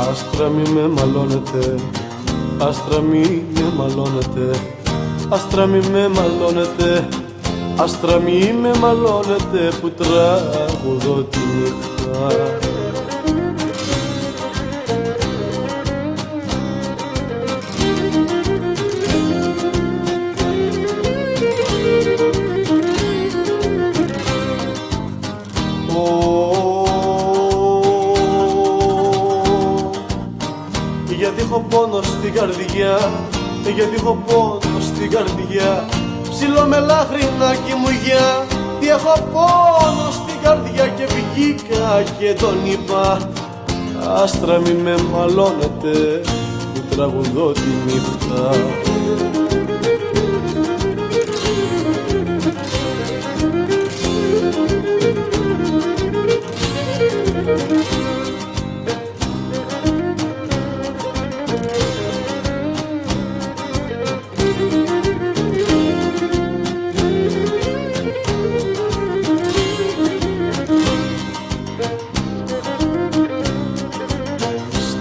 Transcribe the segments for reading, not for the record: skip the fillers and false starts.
Άστρα μη με μαλώνετε, άστρα μη με μαλώνετε, άστρα μη με μαλώνετε, άστρα μη με μαλώνετε που τραγουδώ τη νύχτα. Γιατί έχω πόνο στην καρδιά, γιατί έχω πόνο στην καρδιά, ψηλό με λάχρινάκι μου για. Τι έχω πόνο στην καρδιά και βγήκα και τον είπα, άστρα μη με μαλώνετε που τραγουδώ τη νύχτα.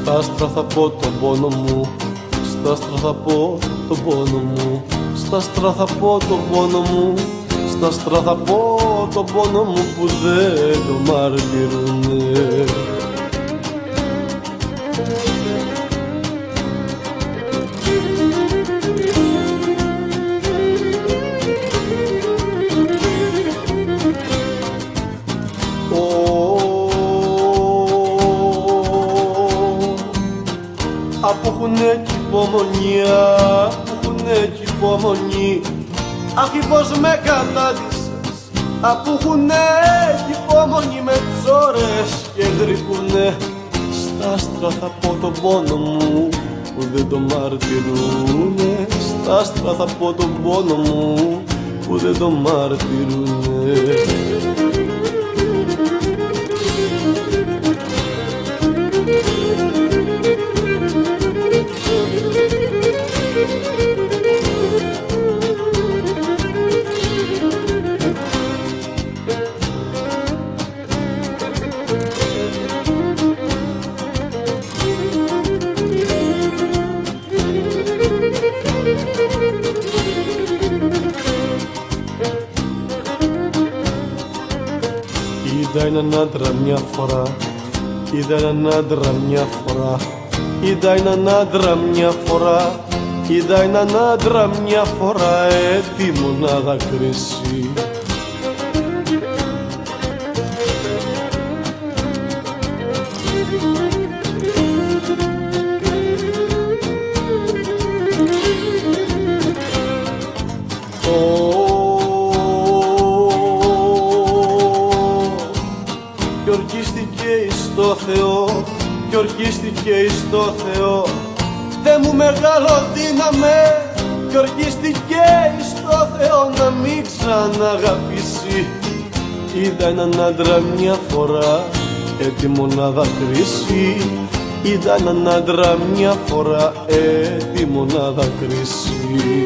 Στα άστρα θα πω τον πόνο μου, στα άστρα θα πω τον πόνο μου, στα άστρα θα πω τον πόνο μου, στα άστρα θα πω τον πόνο μου που δεν το μαρτυρούνε. Απ' έχουνε κι υπομονή, απ' έχουνε κι υπομονή, αχ πως με κατάδυσες. Απ' έχουνε κι υπομονή με τσόρες και γρυπούνε. Στα άστρα θα πω τον πόνο μου που δεν το μαρτυρούνε. Στα άστρα θα πω τον πόνο μου που δεν το μαρτυρούνε. Είδα έναν άντρα μια φορά, είδα έναν άντρα μια φορά, είδα έναν άντρα μια φορά, είδα έναν άντρα μια φορά έτοιμο να δακρύσει. ορκίστηκε εις το Θεό, κι ορκίστηκε εις το Θεό. Δε μου μεγαλοδύναμε, κι ορκίστηκε εις το Θεό να μην ξαναγαπήσει. Είδα έναν άντρα μια φορά έτοιμο να δακρύσει. Είδα έναν άντρα μια φορά έτοιμο να δακρύσει.